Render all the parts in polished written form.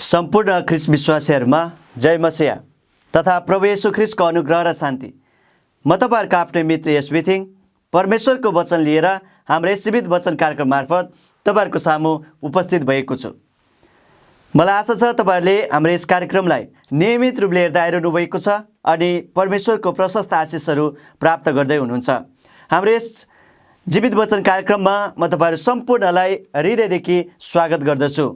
सम्पूर्ण ख्रिस्ट विश्वासीहरूमा जय मसिह तथा प्रभु येशू ख्रिस्टको अनुग्रह र शान्ति। म तपाईहरुको आफ्नै मित्र यसबिथिङ परमेश्वरको वचन लिएर हाम्रो यस जीवित वचन कार्यक्रम मार्फत तपाईहरुको सामु उपस्थित भएको छु। मलाई आशा छ तपाईहरुले हाम्रो यस कार्यक्रमलाई नियमित रूपले हेर्दै आइरहनु भएको छ अनि परमेश्वरको प्रशस्त आशिषहरू प्राप्त गर्दै हुनुहुन्छ। हाम्रो यस जीवित वचन कार्यक्रममा म तपाईहरु सम्पूर्णलाई हृदयदेखि स्वागत गर्दछु।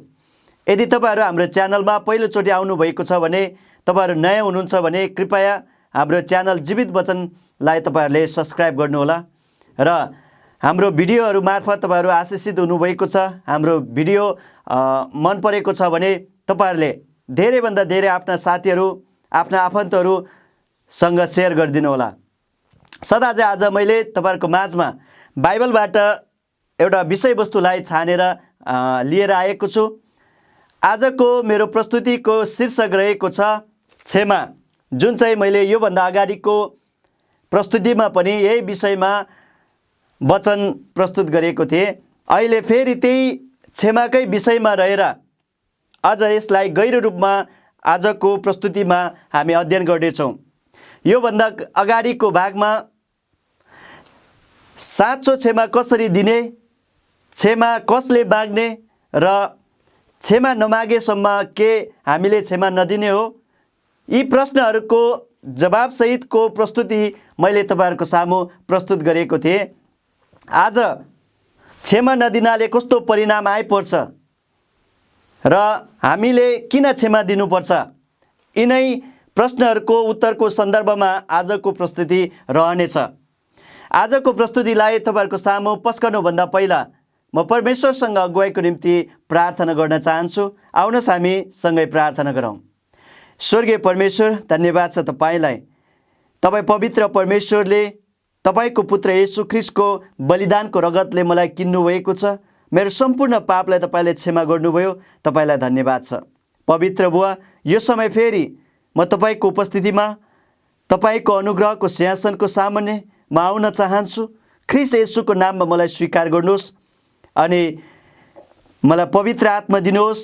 यदि तपाईहरु हाम्रो च्यानलमा पहिलोचोटि आउनु भएको छ भने, तपाईहरु नयाँ हुनुहुन्छ भने कृपया हाम्रो च्यानल जीवित वचनलाई तपाईहरुले सब्स्क्राइब गर्नुहोला र हाम्रो भिडियोहरू मार्फत तपाईहरु आशिषित हुनुभएको छ। हाम्रो भिडियो मन परेको छ भने तपाईहरुले धेरैभन्दा धेरै आफ्ना साथीहरू, आफ्ना आफन्तहरूसँग सेयर गरिदिनु होला। सदा चाहिँ आज मैले तपाईहरुको माझमा बाइबलबाट एउटा विषयवस्तुलाई छानेर लिएर आएको छु। आजको मेरो प्रस्तुतिको शीर्षक रहेको छ क्षमा, जुन चाहिँ मैले योभन्दा अगाडिको प्रस्तुतिमा पनि यही विषयमा वचन प्रस्तुत गरेको थिएँ। अहिले फेरि त्यही क्षमाकै विषयमा रहेर अझ यसलाई गहिरो रूपमा आजको प्रस्तुतिमा हामी अध्ययन गर्नेछौँ। योभन्दा अगाडिको भागमा साँचो क्षमा कसरी दिने, क्षमा कसले माग्ने र क्षमा नमागेसम्म के हामीले क्षमा नदिने हो, यी प्रश्नहरूको जवाबसहितको प्रस्तुति मैले तपाईहरुको सामु प्रस्तुत गरेको थिएँ। आज क्षमा नदिनाले कस्तो परिणाम आइपर्छ र हामीले किन क्षमा दिनुपर्छ, यिनै प्रश्नहरूको उत्तरको सन्दर्भमा आजको प्रस्तुति रहनेछ। आजको प्रस्तुतिलाई तपाईहरुको सामु पस्कनुभन्दा पहिला म परमेश्वरसँग अगुवाईको निम्ति प्रार्थना गर्न चाहन्छु। आउनुहोस् हामी सँगै प्रार्थना गरौँ। स्वर्गीय परमेश्वर, धन्यवाद छ तपाईलाई। तपाई पवित्र परमेश्वरले तपाईको पुत्र येशू ख्रिस्टको बलिदानको रगतले मलाई किन्नु भएको छ। मेरो सम्पूर्ण पापलाई तपाईले क्षमा गर्नुभयो। तपाईलाई धन्यवाद छ। पवित्र बुवा, यो समय फेरि म तपाईको उपस्थितिमा तपाईको अनुग्रहको सिंहासनको सामुन्ने म आउन चाहन्छु। ख्रिस्ट येशूको नाममा मलाई स्वीकार गर्नुहोस् अनि मलाई पवित्र आत्मा दिनुहोस्।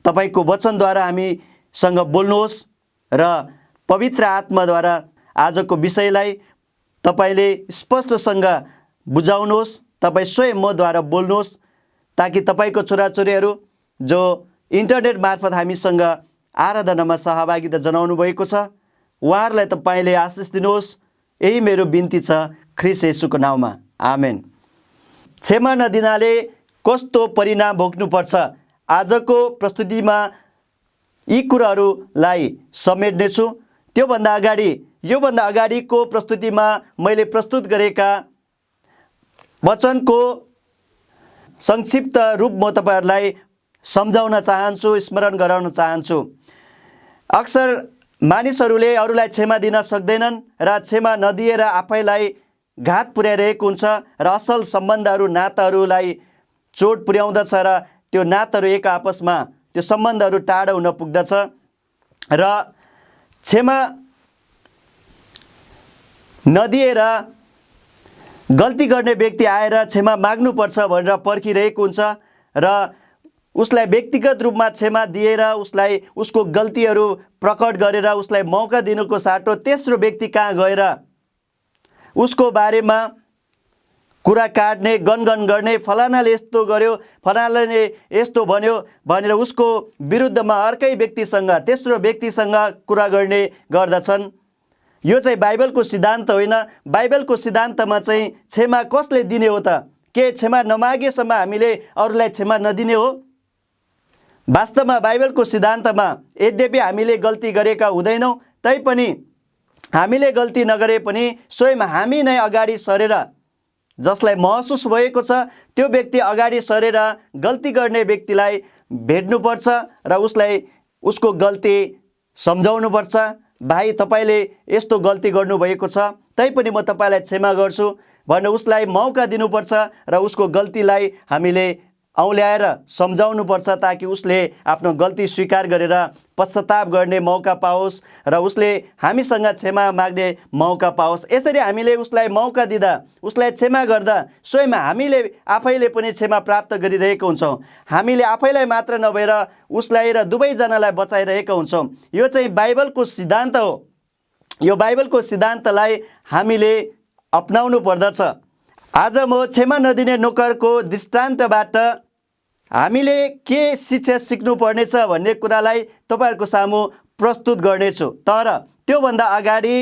तपाईको वचनद्वारा हामीसँग बोल्नुहोस् र पवित्र आत्माद्वारा आजको विषयलाई तपाईले स्पष्टसँग बुझाउनुहोस्। तपाई स्वयं मद्वारा बोल्नुहोस् ताकि तपाईको छोराछोरीहरू जो इन्टरनेट मार्फत हामीसँग आराधनामा सहभागिता जनाउनु भएको छ, उहाँहरूलाई तपाईले आशिष दिनुहोस्। यही मेरो बिन्ती छ ख्रिस्ट येशूको नाममा, आमेन। क्षमा नदिनाले कस्तो परिणाम भोग्नुपर्छ, आजको प्रस्तुतिमा यी कुराहरूलाई समेट्नेछु। योभन्दा अगाडिको प्रस्तुतिमा मैले प्रस्तुत गरेका वचनको संक्षिप्त रूप म तपाईहरुलाई सम्झाउन चाहन्छु, स्मरण गराउन चाहन्छु। अक्सर मानिसहरूले अरूलाई क्षमा दिन सक्दैनन् र क्षमा नदिएर आफैलाई घात पुर्याइरहेको हुन्छ र असल सम्बन्धहरू, नाताहरूलाई चोट पुर्याउँदछ र त्यो नाताहरू एक आपसमा, त्यो सम्बन्धहरू टाढा हुन पुग्दछ र क्षमा नदिएर गल्ती गर्ने व्यक्ति आएर क्षमा माग्नुपर्छ भनेर पर्खिरहेको हुन्छ र उसलाई व्यक्तिगत रूपमा क्षमा दिएर उसलाई उसको गल्तीहरू प्रकट गरेर उसलाई मौका दिनुको साटो तेस्रो व्यक्ति कहाँ गएर उसको बारेमा कुरा काट्ने, गनगन गर्ने, फलानाले यस्तो गर्यो, फलानाले यस्तो भन्यो भनेर उसको विरुद्धमा अर्कै व्यक्तिसँग, तेस्रो व्यक्तिसँग कुरा गर्ने गर्दछन्। यो चाहिँ बाइबलको सिद्धान्त होइन। बाइबलको सिद्धान्तमा चाहिँ क्षमा कसले दिने हो त? के क्षमा नमागेसम्म हामीले अरूलाई क्षमा नदिने हो? वास्तवमा बाइबलको सिद्धान्तमा यद्यपि हामीले गल्ती गरेका हुँदैनौँ, तैपनि हामीले गल्ती नगरे पनि स्वयं हामी नै अगाडि सरेर, जसलाई महसुस भएको छ त्यो व्यक्ति अगाडि सरेर गल्ती गर्ने व्यक्तिलाई भेट्नुपर्छ र उसलाई उसको गल्ती सम्झाउनुपर्छ। भाइ, तपाईले यस्तो गल्ती गर्नुभएको छ, तैपनि म तपाईलाई क्षमा गर्छु भनेर उसलाई मौका दिनुपर्छ र उसको गल्तीलाई हामीले औल्याएर सम्झाउनुपर्छ ताकि उसले आफ्नो गल्ती स्वीकार गरेर पश्चाताप गर्ने मौका पाओस् र उसले हामीसँग क्षमा माग्ने मौका पाओस्। यसरी हामीले उसलाई मौका दिँदा, उसलाई क्षमा गर्दा स्वयं हामीले आफैले पनि क्षमा प्राप्त गरिरहेको हुन्छौँ। हामीले आफैलाई मात्र नभएर उसलाई र दुवैजनालाई बचाइरहेका हुन्छौँ। यो चाहिँ बाइबलको सिद्धान्त हो। यो बाइबलको सिद्धान्तलाई हामीले अपनाउनु पर्दछ। आज म क्षमा नदिने नोकरको दृष्टान्तबाट हामीले के शिक्षा सिक्नुपर्नेछ भन्ने कुरालाई तपाईँहरूको सामु प्रस्तुत गर्नेछु। तर त्योभन्दा अगाडि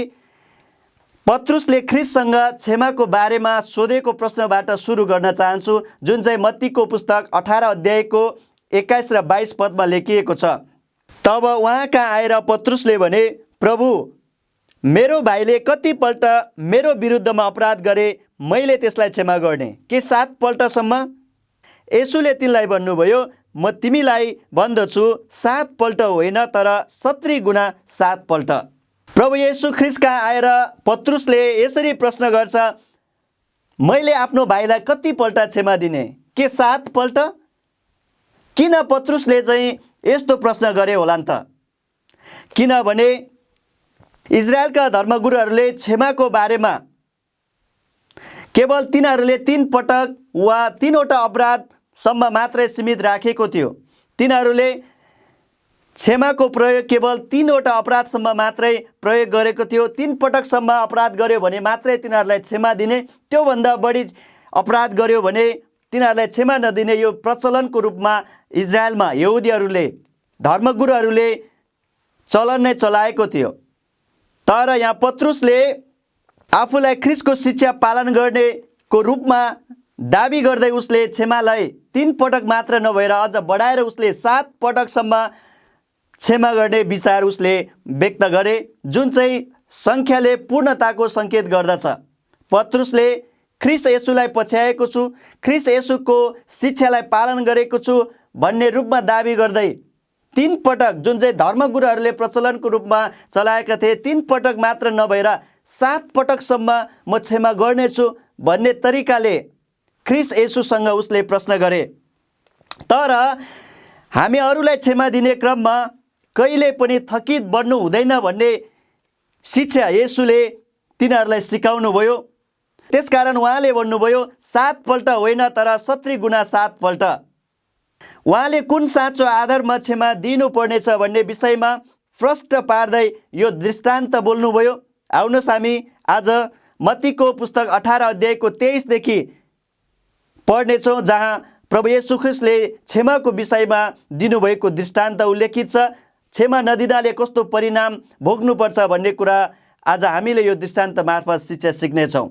पत्रुसले ख्रिस्टसँग क्षमाको बारेमा सोधेको प्रश्नबाट सुरु गर्न चाहन्छु, जुन चाहिँ मत्तीको पुस्तक 18 अध्यायको 21 र 22 पदमा लेखिएको छ। तब उहाँ कहाँ आएर पत्रुसले भने, प्रभु, मेरो भाइले कतिपल्ट मेरो विरुद्धमा अपराध गरे मैले त्यसलाई क्षमा गर्ने? के 7 पल्टसम्म? येशूले तिनलाई भन्नुभयो, म तिमीलाई भन्दछु 7 पल्ट होइन तर 70 गुणा 7 पल्ट। प्रभु येशू ख्रिस्ट कहाँ आएर पत्रुसले यसरी प्रश्न गर्छ, मैले आफ्नो भाइलाई कतिपल्ट क्षमा दिने? के 7 पल्ट? किन पत्रुसले चाहिँ यस्तो प्रश्न गरे होला त? किनभने इजरायलका धर्मगुरुहरूले क्षमाको बारेमा केवल तिनीहरूले 3 पटक वा 3वटा अपराधसम्म मात्रै सीमित राखेको थियो। तिनीहरूले क्षमाको प्रयोग केवल 3वटा अपराधसम्म मात्रै प्रयोग गरेको थियो। 3 पटकसम्म अपराध गर्यो भने मात्रै तिनीहरूलाई क्षमा दिने, त्योभन्दा बढी अपराध गर्यो भने तिनीहरूलाई क्षमा नदिने यो प्रचलनको रूपमा इजरायलमा यहुदीहरूले, धर्मगुरुहरूले चलन नै चलाएको थियो। तर यहाँ पत्रुसले आफूलाई ख्रिस्टको शिक्षा पालन गर्नेको रूपमा दाबी गर्दै उसले क्षमालाई 3 पटक मात्र नभएर अझ बढाएर उसले 7 पटकसम्म क्षमा गर्ने विचार उसले व्यक्त गरे, जुन चाहिँ सङ्ख्याले पूर्णताको सङ्केत गर्दछ। पत्रुसले ख्रिस्ट येशूलाई पछ्याएको छु, ख्रिस्ट येशूको शिक्षालाई पालन गरेको छु भन्ने रूपमा दाबी गर्दै 3 पटक, जुन चाहिँ धर्मगुरुहरूले प्रचलनको रूपमा चलाएका थिए, 3 पटक मात्र नभएर 7 पटकसम्म म क्षमा गर्नेछु भन्ने तरिकाले ख्रिस्ट येशूसँग उसले प्रश्न गरे। तर हामी अरूलाई क्षमा दिने क्रममा कहिले पनि थकित बन्नु हुँदैन भन्ने शिक्षा येशूले तिनीहरूलाई सिकाउनु भयो। त्यसकारण उहाँले भन्नुभयो 7 पल्ट होइन तर 70 गुणा 7 पल्ट। उहाँले कुन साँचो आधारमा क्षमा दिनुपर्नेछ भन्ने विषयमा प्रष्ट पार्दै यो दृष्टान्त बोल्नुभयो। आउनुहोस् हामी आज मत्तीको पुस्तक 18 अध्यायको 23 देखि पढ्नेछौँ, जहाँ प्रभु येशू ख्रिस्टले क्षमाको विषयमा दिनुभएको दृष्टान्त उल्लेखित छ। क्षमा नदिनाले कस्तो परिणाम भोग्नुपर्छ भन्ने कुरा आज हामीले यो दृष्टान्त मार्फत शिक्षा सिक्नेछौँ।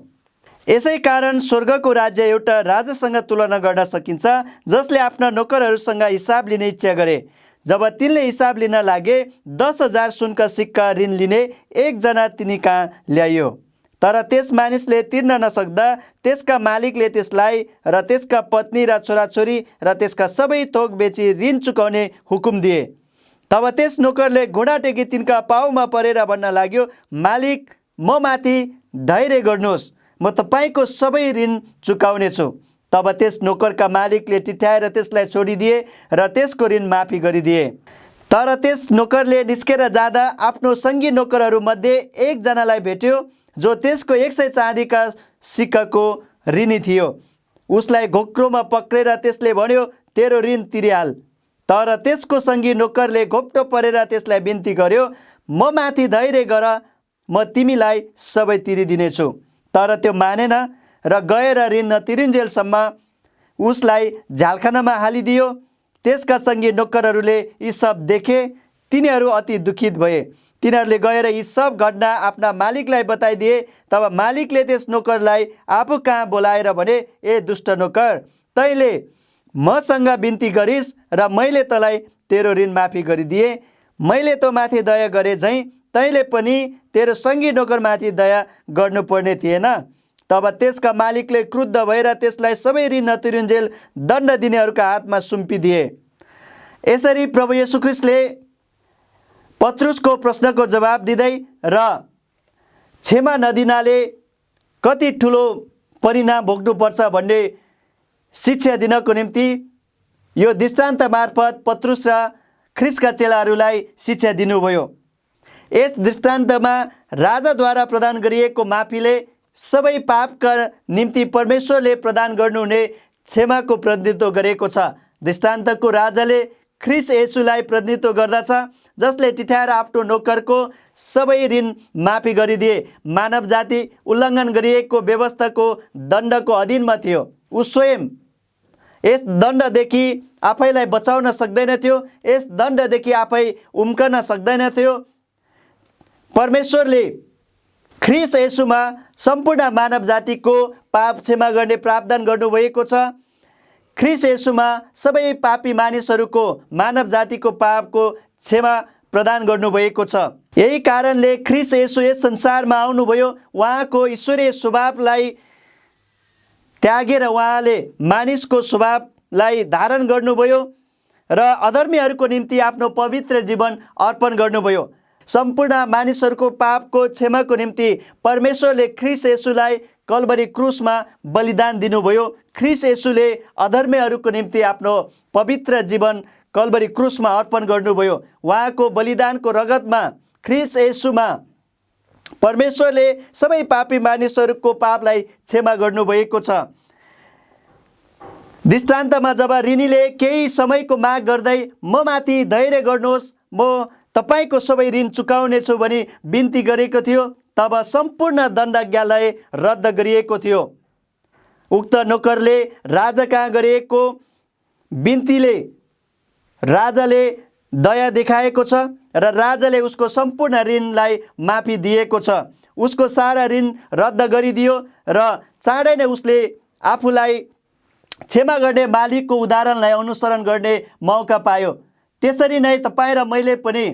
यसै कारण स्वर्गको राज्य एउटा राजासँग तुलना गर्न सकिन्छ, जसले आफ्ना नोकरहरूसँग हिसाब लिने इच्छा गरे। जब तिनले हिसाब लिन लागे 10,000 सुनका सिक्का ऋण लिने एकजना तिनी कहाँ ल्याइयो। तर त्यस मानिसले तिर्न नसक्दा त्यसका मालिकले त्यसलाई र त्यसका पत्नी र छोराछोरी र त्यसका सबै थोक बेची ऋण चुकाउने हुकुम दिए। तब त्यस नोकरले घुँडा टेकी तिनका पाउमा परेर भन्न लाग्यो, मालिक, म माथि धैर्य गर्नुहोस्, म तपाईँको सबै ऋण चुकाउनेछु। तब त्यस नोकरका मालिकले टिट्याएर त्यसलाई छोडिदिए र त्यसको ऋण माफी गरिदिए। तर त्यस नोकरले निस्केर जाँदा आफ्नो सङ्गी नोकरहरूमध्ये एकजनालाई भेट्यो, जो त्यसको 100 चाँदीका सिक्काको ऋणी थियो। उसलाई घोक्रोमा पक्रेर त्यसले भन्यो, तेरो ऋण तिरिहाल। तर त्यसको सङ्गी नोकरले घोप्टो परेर त्यसलाई बिन्ती गर्यो, म माथि धैर्य गर, म तिमीलाई सबै तिरिदिनेछु। तर त्यो मानेन र गएर ऋण नतिरुन्जेलसम्म उसलाई झ्यालखानामा हालिदियो। त्यसका सङ्गी नोकरहरूले यी सब देखे, तिनीहरू अति दुखित भए। तिनीहरूले गएर यी सब घटना आफ्ना मालिकलाई बताइदिए। तब मालिकले त्यस नोकरलाई आफू कहाँ बोलाएर भने, ए दुष्ट नोकर, तैँले मसँग बिन्ती गरिस् र मैले तँलाई तेरो ऋण माफी गरिदिए। मैले तँ माथि दया गरे झैँ तैँले पनि तेरो सङ्गी नोकरमाथि दया गर्नुपर्ने थिएन। तब त्यसका मालिकले क्रुद्ध भएर त्यसलाई सबै ऋण नतिरुन्जेल दण्ड दिनेहरूका हातमा सुम्पिदिए। यसरी प्रभु येशू ख्रिस्टले पत्रुसको प्रश्नको जवाब दिँदै र क्षमा नदिनाले कति ठुलो परिणाम भोग्नुपर्छ भन्ने शिक्षा दिनको निम्ति यो दृष्टान्त मार्फत पत्रुस र ख्रिस्टका चेलाहरूलाई शिक्षा दिनुभयो। यस दृष्टान्तमा राजाद्वारा प्रदान गरिएको माफीले सबै पापका निम्ति परमेश्वरले प्रदान गर्नुहुने क्षमाको प्रतिनिधित्व गरेको छ। दृष्टान्तको राजाले ख्रिस्ट येशूलाई प्रतिनिधित्व गर्दछ, जसले टिठाएर आफ्नो नोकरको सबै ऋण माफी गरिदिए। मानव जाति उल्लङ्घन गरिएको व्यवस्थाको दण्डको अधीनमा थियो। ऊ स्वयं यस दण्डदेखि आफैलाई बचाउन सक्दैनथ्यो, यस दण्डदेखि आफै उम्कन सक्दैनथ्यो। परमेश्वरले ख्रिस्ट येशूमा सम्पूर्ण मानव जातिको पाप क्षमा गर्ने प्रावधान गर्नुभएको छ। ख्रिस्ट येशूमा सबै पापी मानिसहरूको, मानव जातिको पापको क्षमा प्रदान गर्नुभएको छ। यही कारणले ख्रिस्ट येशू यस संसारमा आउनुभयो। उहाँको ईश्वरीय स्वभावलाई त्यागेर उहाँले मानिसको स्वभावलाई धारण गर्नुभयो र अधर्मीहरूको निम्ति आफ्नो पवित्र जीवन अर्पण गर्नुभयो। सम्पूर्ण मानिसहरूको पापको क्षमाको निम्ति परमेश्वरले ख्रिस्ट येशूलाई कल्भरी क्रुसमा बलिदान दिनुभयो। ख्रिस्ट येशूले अधर्मीहरूको निम्ति आफ्नो पवित्र जीवन कल्भरी क्रुसमा अर्पण गर्नुभयो। उहाँको बलिदानको रगतमा, ख्रिस्ट येशूमा परमेश्वरले सबै पापी मानिसहरूको पापलाई क्षमा गर्नुभएको छ। दृष्टान्तमा जब ऋणीले केही समयको माग गर्दै म माथि धैर्य गर्नुहोस्, म तपाईँको सबै ऋण चुकाउनेछु भनी बिन्ती गरेको थियो, तब सम्पूर्ण दण्डाज्ञालाई रद्द गरिएको थियो। उक्त नोकरले राजा कहाँ गरिएको बिन्तीले राजाले दया देखाएको छ र राजाले उसको सम्पूर्ण ऋणलाई माफी दिएको छ। उसको सारा ऋण रद्द गरिदियो र चाँडै नै उसले आफूलाई क्षमा गर्ने मालिकको उदाहरणलाई अनुसरण गर्ने मौका पायो। त्यसरी नै तपाईँ र मैले पनि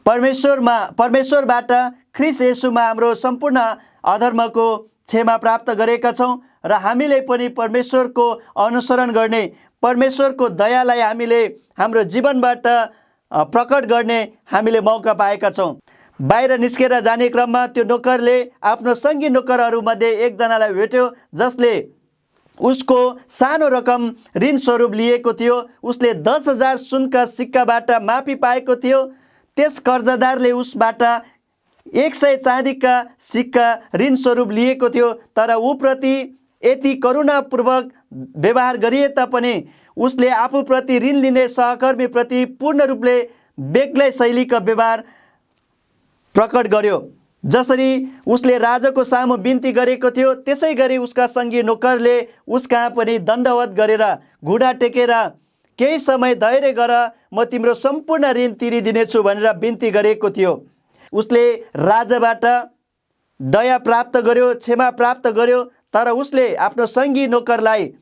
परमेश्वरबाट ख्रिस्ट येशूमा हाम्रो सम्पूर्ण अधर्मको क्षमा प्राप्त गरेका छौँ र हामीले पनि परमेश्वरको अनुसरण गर्ने, परमेश्वरको दयालाई हामीले हाम्रो जीवनबाट प्रकट गर्ने हामीले मौका पाएका छौँ। बाहिर निस्केर जाने क्रममा त्यो नोकरले आफ्नो सङ्गी नोकरहरूमध्ये एकजनालाई भेट्यो, जसले उसको सानो रकम ऋण स्वरूप लिएको थियो। उसले 10,000 सुनका सिक्काबाट माफी पाएको थियो। त्यस कर्जदारले उसबाट 100 चाँदीका सिक्का ऋण स्वरूप लिएको थियो, तर ऊप्रति यति करुणापूर्वक व्यवहार गरिए तापनि उसले आफूप्रति ऋण लिने सहकर्मीप्रति पूर्ण रूपले बेग्लै शैलीको व्यवहार प्रकट गर्यो। जसरी उसले राजाको सामु बिन्ती गरेको थियो, त्यसै गरी उसका सङ्गी नोकरले उसकहाँ पनि दण्डवत गरेर घुँडा टेकेर केही समय धैर्य गर, म तिम्रो सम्पूर्ण ऋण तिरिदिनेछु भनेर बिन्ती गरेको थियो। उसले राजाबाट दया प्राप्त गर्यो, क्षमा प्राप्त गर्यो, तर उसले आफ्नो सङ्गी नोकरलाई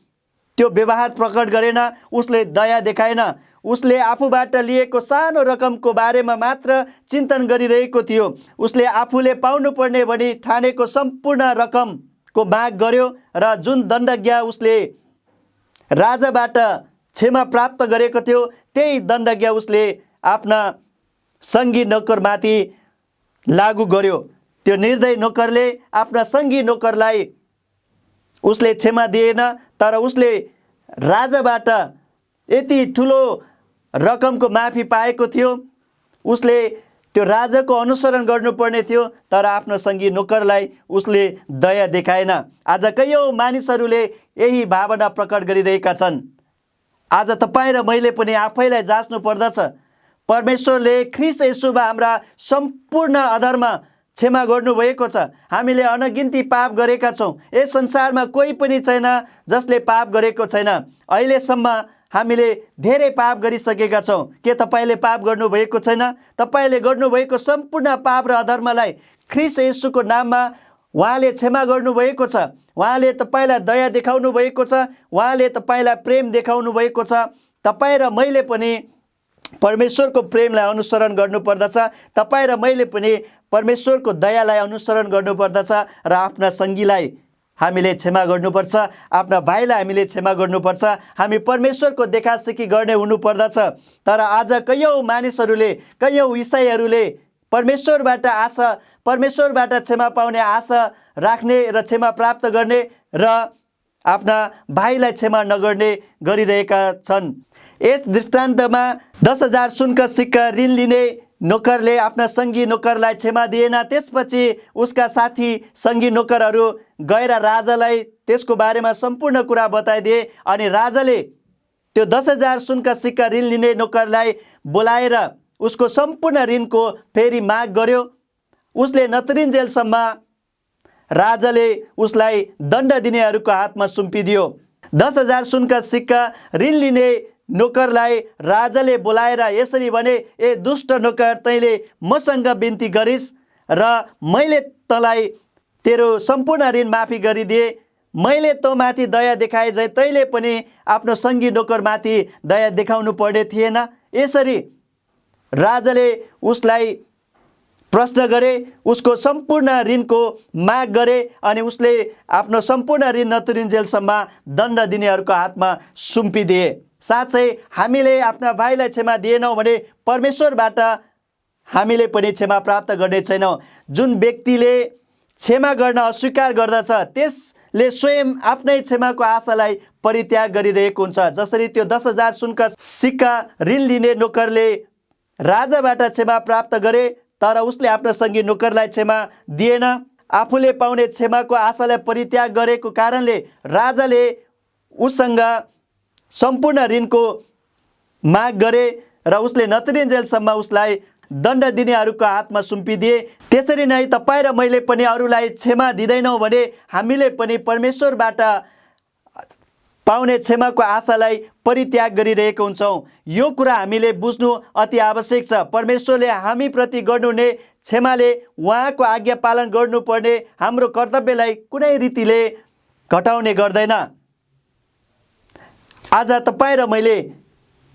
त्यो व्यवहार प्रकट गरेन, उसले दया देखाएन। उसले आफूबाट लिएको सानो रकमको बारेमा मात्र चिन्तन गरिरहेको थियो। उसले आफूले पाउनुपर्ने भनी ठानेको सम्पूर्ण रकमको माग गर्यो र जुन दण्डज्ञा उसले राजाबाट क्षमा प्राप्त गरेको थियो, त्यही दण्डज्ञा उसले आफ्ना सङ्गी नोकरमाथि लागू गर्यो। त्यो निर्दय नोकरले आफ्ना सङ्गी नोकरलाई उसले क्षमा दिएन, तर उसले राजाबाट यति ठुलो रकमको माफी पाएको थियो। उसले त्यो राजाको अनुसरण गर्नुपर्ने थियो, तर आफ्नो सङ्गी नोकरलाई उसले दया देखाएन। आज कयौँ मानिसहरूले यही भावना प्रकट गरिरहेका छन्। आज तपाईँ र मैले पनि आफैलाई जाँच्नु पर्दछ। परमेश्वरले ख्रिस्ट येशूमा हाम्रा सम्पूर्ण अधर्म क्षमा गर्नुभएको छ। हामीले अनगिन्ती पाप गरेका छौँ। यस संसारमा कोही पनि छैन जसले पाप गरेको छैन। अहिलेसम्म हामीले धेरै पाप गरिसकेका छौँ। के तपाईँले पाप गर्नुभएको छैन? तपाईँले गर्नुभएको सम्पूर्ण पाप र अधर्मलाई ख्रिस्ट येशूको नाममा उहाँले क्षमा गर्नुभएको छ। उहाँले तपाईँलाई दया देखाउनु भएको छ। उहाँले तपाईँलाई प्रेम देखाउनु भएको छ। तपाईँ र मैले पनि परमेश्वरको प्रेमलाई अनुसरण गर्नुपर्दछ। तपाईँ र मैले पनि परमेश्वरको दयालाई अनुसरण गर्नुपर्दछ र आफ्ना सङ्गीलाई हामीले क्षमा गर्नुपर्छ, आफ्ना भाइलाई हामीले क्षमा गर्नुपर्छ। हामी परमेश्वरको देखासेखी गर्ने हुनुपर्दछ। तर आज कयौँ मानिसहरूले, कयौँ इसाईहरूले परमेश्वरबाट क्षमा पाउने आशा राख्ने र क्षमा प्राप्त गर्ने र आफ्ना भाइलाई क्षमा नगर्ने गरिरहेका छन्। यस दृष्टान्तमा 10,000 सुनको सिक्का ऋण लिने नोकरले आफ्ना सङ्गी नोकरलाई क्षमा दिएन। त्यसपछि उसका साथी सङ्गी नोकरहरू गएर राजालाई त्यसको बारेमा सम्पूर्ण कुरा बताइदिए अनि राजाले त्यो 10,000 सुनका सिक्का ऋण लिने नोकरलाई बोलाएर उसको सम्पूर्ण ऋणको फेरि माग गर्यो। उसले नतरिन्जेलसम्म राजाले उसलाई दण्ड दिनेहरूको हातमा सुम्पिदियो। 10,000 सुनका सिक्का ऋण लिने नोकरलाई राजाले बोलाएर यसरी भने, ए दुष्ट नोकर, तैँले मसँग बिन्ती गरिस् र मैले तँलाई तेरो सम्पूर्ण ऋण माफी गरिदिए। मैले तँमाथि दया देखाए झै तैँले पनि आफ्नो सङ्गी नोकरमाथि दया देखाउनु पर्ने थिएन। यसरी राजाले उसलाई प्रश्न गरे, उसको सम्पूर्ण ऋणको माग गरे अनि उसले आफ्नो सम्पूर्ण ऋण नतुरिन्जेलसम्म दण्ड दिनेहरूको हातमा सुम्पिदिए। साँच्चै हामीले आफ्ना भाइलाई क्षमा दिएनौँ भने परमेश्वरबाट हामीले पनि क्षमा प्राप्त गर्ने छैनौँ। जुन व्यक्तिले क्षमा गर्न अस्वीकार गर्दछ त्यसले स्वयं आफ्नै क्षमाको आशालाई परित्याग गरिरहेको हुन्छ। जसरी त्यो 10,000 सुनका सिक्का ऋण लिने नोकरले राजाबाट क्षमा प्राप्त गरे तर उसले आफ्नो सङ्गी नोकरलाई क्षमा दिएन। आफूले पाउने क्षमाको आशालाई परित्याग गरेको कारणले राजाले उसँग सम्पूर्ण ऋणको माग गरे र उसले नतरिन्जेलसम्म उसलाई दण्ड दिनेहरूको हातमा सुम्पिदिए। त्यसरी नै तपाईँ र मैले पनि अरूलाई क्षमा दिँदैनौँ भने हामीले पनि परमेश्वरबाट पाउने क्षमाको आशालाई परित्याग गरिरहेको हुन्छौँ। यो कुरा हामीले बुझ्नु अति आवश्यक छ। परमेश्वरले हामीप्रति गर्नुहुने क्षमाले उहाँको आज्ञा पालन गर्नुपर्ने हाम्रो कर्तव्यलाई कुनै रीतिले घटाउने गर्दैन। आज तपाईँ र मैले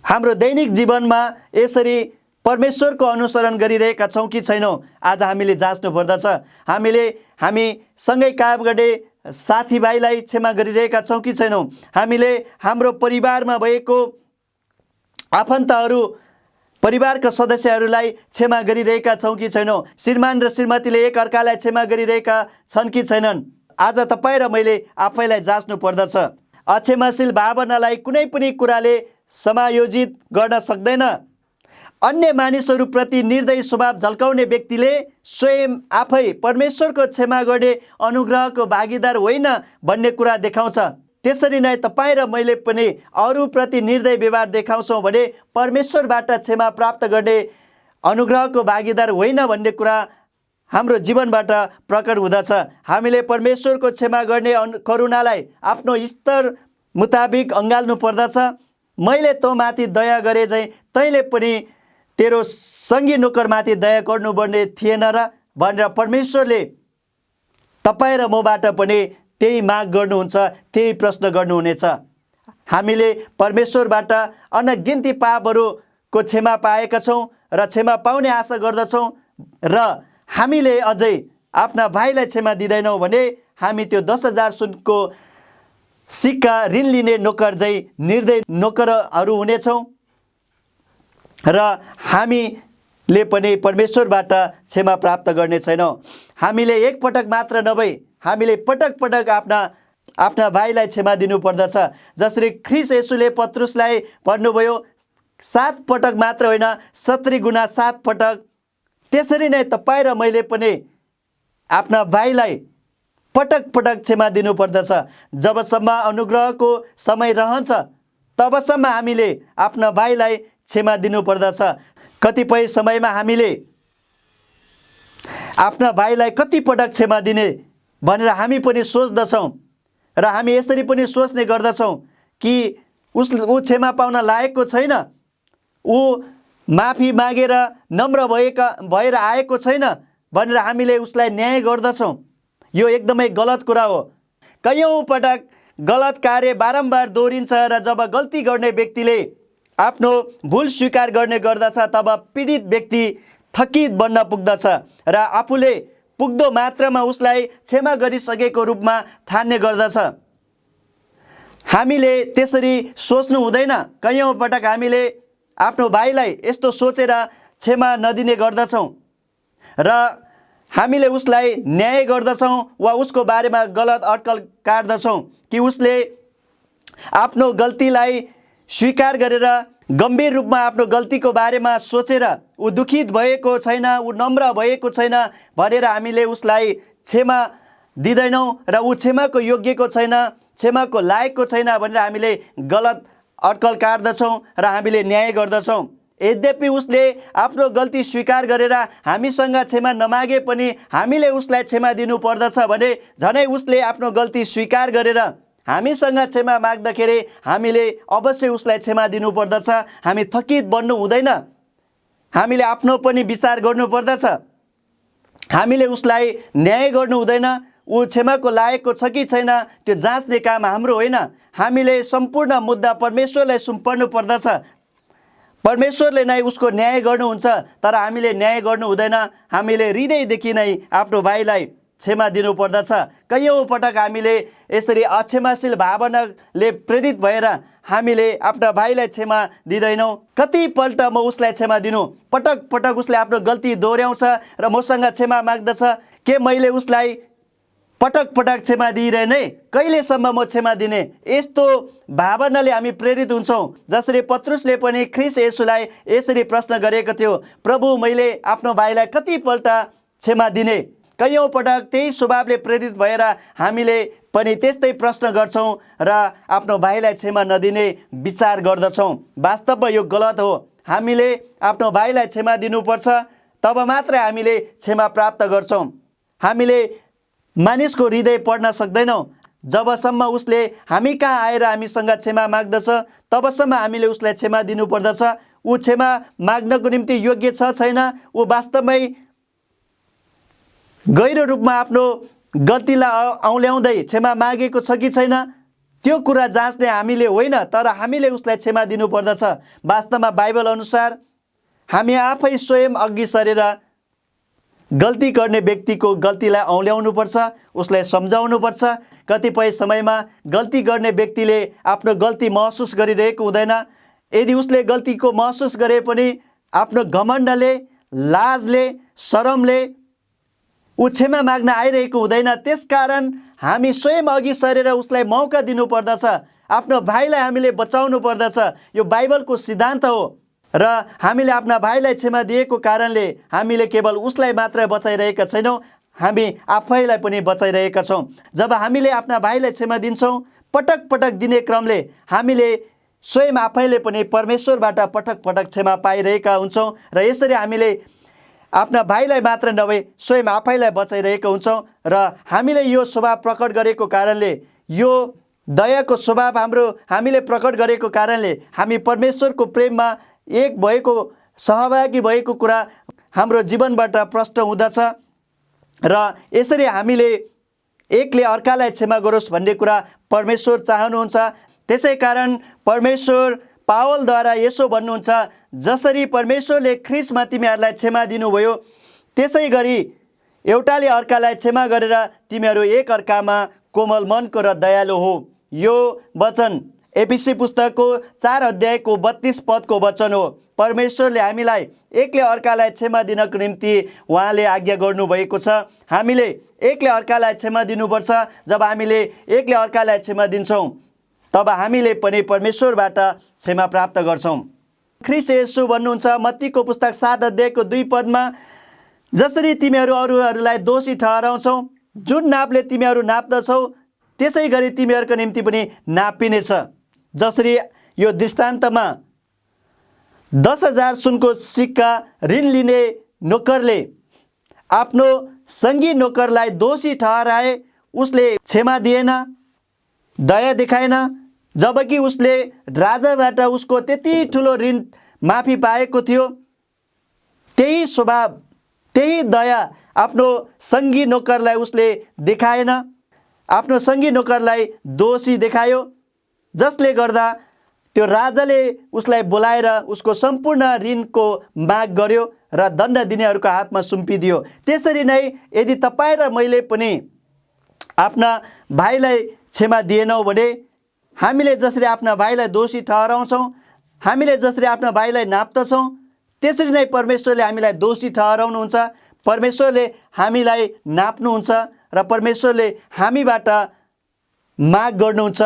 हाम्रो दैनिक जीवनमा यसरी परमेश्वरको अनुसरण गरिरहेका छौँ कि छैनौँ, आज हामीले जाँच्नु पर्दछ। हामी सँगै काम गर्ने साथीभाइलाई क्षमा गरिरहेका छौँ कि छैनौँ, हामीले हाम्रो परिवारमा भएको आफन्तहरू परिवारका सदस्यहरूलाई क्षमा गरिरहेका छौँ कि छैनौँ, श्रीमान र श्रीमतीले एक अर्कालाई क्षमा गरिरहेका छन् कि छैनन्। आज तपाईँ र मैले आफैलाई जाँच्नु पर्दछ। अक्षमाशील भावनालाई कुनै पनि कुराले समायोजित गर्न सक्दैन। अन्य मानिसहरूप्रति निर्दयी स्वभाव झल्काउने व्यक्तिले स्वयं आफै परमेश्वरको क्षमा गर्ने अनुग्रहको भागीदार होइन भन्ने कुरा देखाउँछ। त्यसरी नै तपाईँ र मैले पनि अरूप्रति निर्दयी व्यवहार देखाउँछौँ भने परमेश्वरबाट क्षमा प्राप्त गर्ने अनुग्रहको भागीदार होइन भन्ने कुरा हाम्रो जीवनबाट प्रकट हुँदछ। हामीले परमेश्वरको क्षमा गर्ने करुणालाई आफ्नो स्तर मुताबिक अँगाल्नु पर्दछ। मैले तँमाथि दया गरे झै तैँले पनि तेरो सङ्गी नोकरमाथि दया गर्नुपर्ने थिएन र भनेर परमेश्वरले तपाईँ र मबाट पनि त्यही माग गर्नुहुन्छ, त्यही प्रश्न गर्नुहुनेछ। हामीले परमेश्वरबाट अनगिन्ती पापहरूको क्षमा पाएका छौँ र क्षमा पाउने आशा गर्दछौँ र हामीले अझै आफ्ना भाइलाई क्षमा दिँदैनौँ भने हामी त्यो 10,000 सुनको सिक्का ऋण लिने नोकर झै निर्दयी नोकरहरू हुनेछौँ र हामीले पनि परमेश्वरबाट क्षमा प्राप्त गर्ने छैनौँ। हामीले एकपटक मात्र नभई हामीले पटक पटक आफ्ना भाइलाई क्षमा दिनुपर्दछ। जसरी ख्रीष्ट येशूले पत्रुसलाई भन्नुभयो 7 पटक मात्र होइन 70 गुणा 7 पटक। त्यसरी नै तपाईँ र मैले पनि आफ्ना भाइलाई पटक पटक क्षमा दिनुपर्दछ। जबसम्म अनुग्रहको समय रहन्छ तबसम्म हामीले आफ्ना भाइलाई क्षमा दिनुपर्दछ। कतिपय समयमा हामीले आफ्ना भाइलाई कति पटक क्षमा दिने भनेर हामी पनि सोच्दछौँ र हामी यसरी पनि सोच्ने गर्दछौँ कि ऊ क्षमा पाउन लायकको छैन, ऊ माफी मागेर नम्र भएर आएको छैन भनेर हामीले उसलाई न्याय गर्दछौँ। यो एकदमै गलत कुरा हो। कयौँ पटक गलत कार्य बारम्बार दोहोरिन्छ र जब गल्ती गर्ने व्यक्तिले आफ्नो भुल स्वीकार गर्ने गर्दछ तब पीडित व्यक्ति थकित बन्न पुग्दछ र आफूले पुग्दो मात्रामा उसलाई क्षमा गरिसकेको रूपमा ठान्ने गर्दछ। हामीले त्यसरी सोच्नु हुँदैन। कयौँ पटक हामीले आफ्नो भाइलाई यस्तो सोचेर क्षमा नदिने गर्दछौँ र हामीले उसलाई न्याय गर्दछौँ वा उसको बारेमा गलत अड्कल काट्दछौँ कि उसले आफ्नो गल्तीलाई स्वीकार गरेर गम्भीर रूपमा आफ्नो गल्तीको बारेमा सोचेर ऊ दुखित भएको छैन, ऊ नम्र भएको छैन भनेर हामीले उसलाई क्षमा दिँदैनौँ र ऊ क्षमाको योग्यको छैन, क्षमाको लायकको छैन भनेर हामीले गलत अड्कल काट्दछौँ र हामीले न्याय गर्दछौँ। यद्यपि उसले आफ्नो गल्ती स्वीकार गरेर हामीसँग क्षमा नमागे पनि हामीले उसलाई क्षमा दिनु पर्दछ भने झनै उसले आफ्नो गल्ती स्वीकार गरेर हामीसँग क्षमा माग्दाखेरि हामीले अवश्य उसलाई क्षमा दिनुपर्दछ। हामी थकित बन्नु हुँदैन, हामीले आफ्नो पनि विचार गर्नुपर्दछ, हामीले उसलाई न्याय गर्नु हुँदैन। ऊ क्षमाको लायकको छ कि छैन त्यो जाँच्ने काम हाम्रो होइन। हामीले सम्पूर्ण मुद्दा परमेश्वरलाई सुम्पर्नु पर्दछ। परमेश्वरले नै उसको न्याय गर्नुहुन्छ, तर हामीले न्याय गर्नु हुँदैन। हामीले हृदयदेखि नै आफ्नो भाइलाई क्षमा दिनुपर्दछ। कैयौँ पटक हामीले यसरी अक्षमाशील भावनाले प्रेरित भएर हामीले आफ्ना भाइलाई क्षमा दिँदैनौँ। कतिपल्ट म उसलाई क्षमा दिनु, पटक पटक उसले आफ्नो गल्ती दोहोऱ्याउँछ र मसँग क्षमा माग्दछ। के मैले उसलाई पटक पटक क्षमा दिइरहेने? कहिलेसम्म म क्षमा दिने? यस्तो भावनाले हामी प्रेरित हुन्छौँ। जसरी पत्रुसले पनि ख्रीष्ट येशूलाई यसरी प्रश्न गरेको थियो, प्रभु मैले आफ्नो भाइलाई कतिपल्ट क्षमा दिने? कैयौँ पटक त्यही स्वभावले प्रेरित भएर हामीले पनि त्यस्तै प्रश्न गर्छौँ र आफ्नो भाइलाई क्षमा नदिने विचार गर्दछौँ। वास्तवमा यो गलत हो। हामीले आफ्नो भाइलाई क्षमा दिनुपर्छ, तब मात्रै हामीले क्षमा प्राप्त गर्छौँ। हामीले मानिसको हृदय पढ्न सक्दैनौँ। जबसम्म उसले हामी कहाँ आएर हामीसँग क्षमा माग्दछ तबसम्म हामीले उसलाई क्षमा दिनुपर्दछ। ऊ क्षमा माग्नको निम्ति योग्य छ छैन, ऊ वास्तवमै गहिरो रूपमा आफ्नो गल्तीलाई औँल्याउँदै क्षमा मागेको छ कि छैन, त्यो कुरा जाँच्ने हामीले होइन, तर हामीले उसलाई क्षमा दिनुपर्दछ। वास्तवमा बाइबल अनुसार हामी आफै स्वयं अघि सरेर गल्ती गर्ने व्यक्तिको गल्तीलाई औँल्याउनुपर्छ, उसलाई सम्झाउनुपर्छ। कतिपय समयमा गल्ती गर्ने व्यक्तिले आफ्नो गल्ती महसुस गरिरहेको हुँदैन। यदि उसले गल्तीको महसुस गरे पनि आफ्नो घमण्डले, लाजले, शरमले ऊ क्षमा माग्न आइरहेको हुँदैन। त्यसकारण हामी स्वयं अघि सरेर उसलाई मौका दिनुपर्दछ। आफ्नो भाइलाई हामीले बचाउनु पर्दछ। यो बाइबलको सिद्धान्त हो र हामीले आफ्ना भाइलाई क्षमा दिएको कारणले हामीले केवल उसलाई मात्र बचाइरहेका छैनौँ, हामी आफैलाई पनि बचाइरहेका छौँ। जब हामीले आफ्ना भाइलाई क्षमा दिन्छौँ, पटक पटक दिने क्रमले हामीले स्वयं आफैले पनि परमेश्वरबाट पटक पटक क्षमा पाइरहेका हुन्छौँ र यसरी हामीले आफ्ना भाइलाई मात्र नभए स्वयं आफैलाई बचाइरहेका हुन्छौँ। र हामीले यो स्वभाव प्रकट गरेको कारणले, यो दयाको स्वभाव हामीले प्रकट गरेको कारणले हामी परमेश्वरको प्रेममा एक भएको, सहभागी भएको कुरा हाम्रो जीवनबाट प्रष्ट हुँदछ र यसरी हामीले एकले अर्कालाई क्षमा गरोस् भन्ने कुरा परमेश्वर चाहनुहुन्छ। त्यसै कारण परमेश्वर पावलद्वारा यसो भन्नुहुन्छ, जसरी परमेश्वरले ख्रीष्टमा तिमीहरूलाई क्षमा दिनुभयो त्यसै गरी एउटाले अर्कालाई क्षमा गरेर तिमीहरू एक अर्कामा कोमल मनको र दयालु हो। यो वचन एफिसी पुस्तकको 4 अध्यायको 32 पदको वचन हो। परमेश्वरले हामीलाई एकले अर्कालाई क्षमा दिनको निम्ति उहाँले आज्ञा गर्नुभएको छ। हामीले एकले अर्कालाई क्षमा दिनुपर्छ। जब हामीले एकले अर्कालाई क्षमा दिन्छौँ तब हामीले पनि परमेश्वरबाट क्षमा प्राप्त गर्छौँ। ख्रीष्ट येशू भन्नुहुन्छ मत्तीको पुस्तक 7 अध्यायको 2 पदमा, जसरी तिमीहरू अरूहरूलाई दोषी ठहराउँछौ, जुन नापले तिमीहरू नाप्दछौ त्यसै गरी तिमीहरूको निम्ति पनि नापिनेछ। जसरी यो दृष्टान्तमा 10,000 सुनको सिक्का ऋण लिने नोकरले आफ्नो सङ्गी नोकरलाई दोषी ठहराए, उसले क्षमा दिएन, दया देखाएन, जबकि उसले राजाबाट उसको त्यति ठुलो ऋण माफी पाएको थियो। त्यही स्वभाव, त्यही दया आफ्नो सङ्गी नोकरलाई उसले देखाएन, आफ्नो सङ्गी नोकरलाई दोषी देखायो, जसले गर्दा त्यो राजाले उसलाई बोलाएर उसको सम्पूर्ण ऋणको माग गर्यो र दण्ड दिनेहरूको हातमा सुम्पिदियो। त्यसरी नै यदि तपाईँ र मैले पनि आफ्ना भाइलाई क्षमा दिएनौँ भने, हामीले जसरी आफ्ना भाइलाई दोषी ठहराउँछौँ, हामीले जसरी आफ्ना भाइलाई नाप्दछौँ, त्यसरी नै परमेश्वरले हामीलाई दोषी ठहराउनुहुन्छ। परमेश्वरले हामीलाई नाप्नुहुन्छ र परमेश्वरले हामीबाट माग गर्नुहुन्छ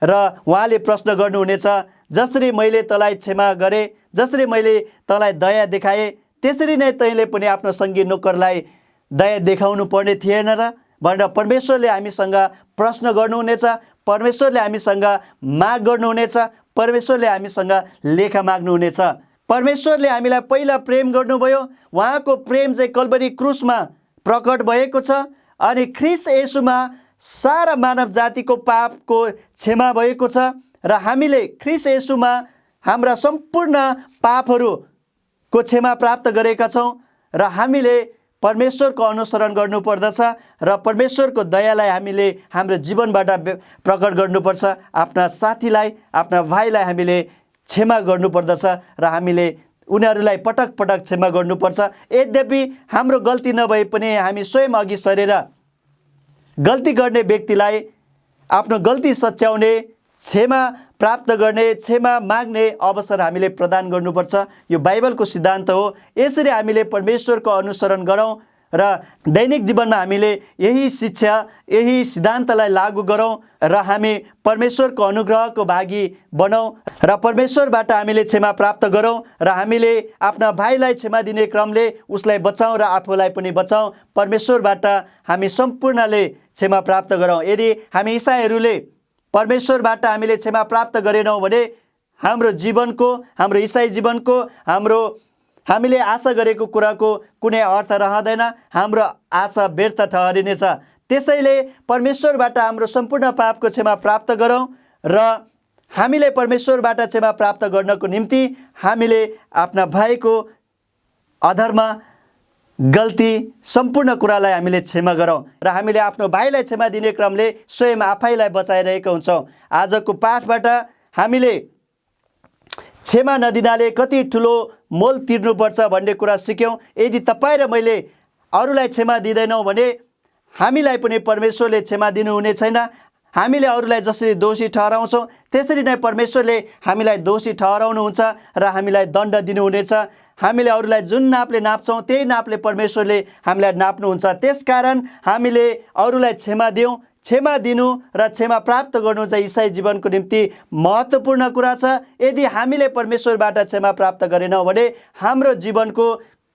र उहाँले प्रश्न गर्नुहुनेछ, जसरी मैले तँलाई क्षमा गरेँ, जसरी मैले तँलाई दया देखाएँ, त्यसरी नै तैँले पनि आफ्नो सङ्गी नोकरलाई दया देखाउनु पर्ने थिएन र भनेर परमेश्वरले हामीसँग प्रश्न गर्नुहुनेछ। परमेश्वरले हामीसँग माग गर्नुहुनेछ। परमेश्वरले हामीसँग लेखा माग्नुहुनेछ। परमेश्वरले हामीलाई पहिला प्रेम गर्नुभयो। उहाँको प्रेम चाहिँ कल्वरी क्रुसमा प्रकट भएको छ अनि ख्रीष्ट येशूमा सारा मानव जातिको पापको क्षमा भएको छ र हामीले ख्रीष्ट येशूमा हाम्रा सम्पूर्ण पापहरूको क्षमा प्राप्त गरेका छौँ र हामीले परमेश्वरको अनुसरण गर्नुपर्दछ र परमेश्वरको दयालाई हामीले हाम्रो जीवनबाट प्रकट गर्नुपर्छ। आफ्ना साथीलाई, आफ्ना भाइलाई हामीले क्षमा गर्नुपर्दछ र हामीले उनीहरूलाई पटक पटक क्षमा गर्नुपर्छ। यद्यपि हाम्रो गल्ती नभए पनि हामी स्वयं अघि सरेर गल्ती गर्ने व्यक्तिलाई आफ्नो गल्ती सच्याउने, क्षमा प्राप्त गर्ने, क्षमा माग्ने अवसर हामीले प्रदान गर्नुपर्छ। यो बाइबलको सिद्धान्त हो। यसरी हामीले परमेश्वरको अनुसरण गरौँ र दैनिक जीवनमा हामीले यही शिक्षा, यही सिद्धान्तलाई लागू गरौँ र हामी परमेश्वरको अनुग्रहको भागी बनौँ र परमेश्वरबाट हामीले क्षमा प्राप्त गरौँ र हामीले आफ्ना भाइलाई क्षमा दिने क्रमले उसलाई बचाउँ र आफूलाई पनि बचाउँ। परमेश्वरबाट हामी सम्पूर्णले क्षमा प्राप्त गरौँ। यदि हामी इसाईहरूले परमेश्वरबाट हामीले क्षमा प्राप्त गरेनौँ भने हाम्रो जीवनको, हाम्रो इसाई जीवनको, हामीले आशा गरेको कुराको कुनै अर्थ रहँदैन। हाम्रो आशा व्यर्थ ठहरिनेछ। त्यसैले परमेश्वरबाट हाम्रो सम्पूर्ण पापको क्षमा प्राप्त गरौँ र हामीले परमेश्वरबाट क्षमा प्राप्त गर्नको निम्ति हामीले आफ्ना भाइको अधर्म, गल्ती, सम्पूर्ण कुरालाई हामीले क्षमा गरौँ र हामीले आफ्नो भाइलाई क्षमा दिने क्रमले स्वयं आफैलाई बचाइरहेका हुन्छौँ। आजको पाठबाट हामीले क्षमा नदिनाले कति ठुलो मोल तिर्नुपर्छ भन्ने कुरा सिक्यौँ। यदि तपाईँ र मैले अरूलाई क्षमा दिँदैनौँ भने हामीलाई पनि परमेश्वरले क्षमा दिनुहुने छैन। हामीले अरूलाई जसरी दोषी ठहराउँछौँ त्यसरी नै परमेश्वरले हामीलाई दोषी ठहराउनुहुन्छ र हामीलाई दण्ड दिनुहुनेछ। हामीले अरूलाई जुन नापले नाप्छौँ त्यही नापले परमेश्वरले हामीलाई नाप्नुहुन्छ। त्यसकारण हामीले अरूलाई क्षमा दिउँ। क्षमा दिनु र क्षमा प्राप्त गर्नु चाहिँ इसाई जीवनको निम्ति महत्त्वपूर्ण कुरा छ। यदि हामीले परमेश्वरबाट क्षमा प्राप्त गरेनौँ भने हाम्रो जीवनको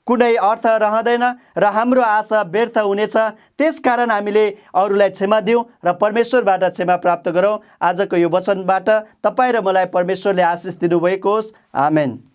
कुनै अर्थ रहँदैन र हाम्रो आशा व्यर्थ हुनेछ। त्यसकारण हामीले अरूलाई क्षमा दिउँ र परमेश्वरबाट क्षमा प्राप्त गरौँ। आजको यो वचनबाट तपाईँ र मलाई परमेश्वरले आशिष दिनुभएको होस्। आमेन।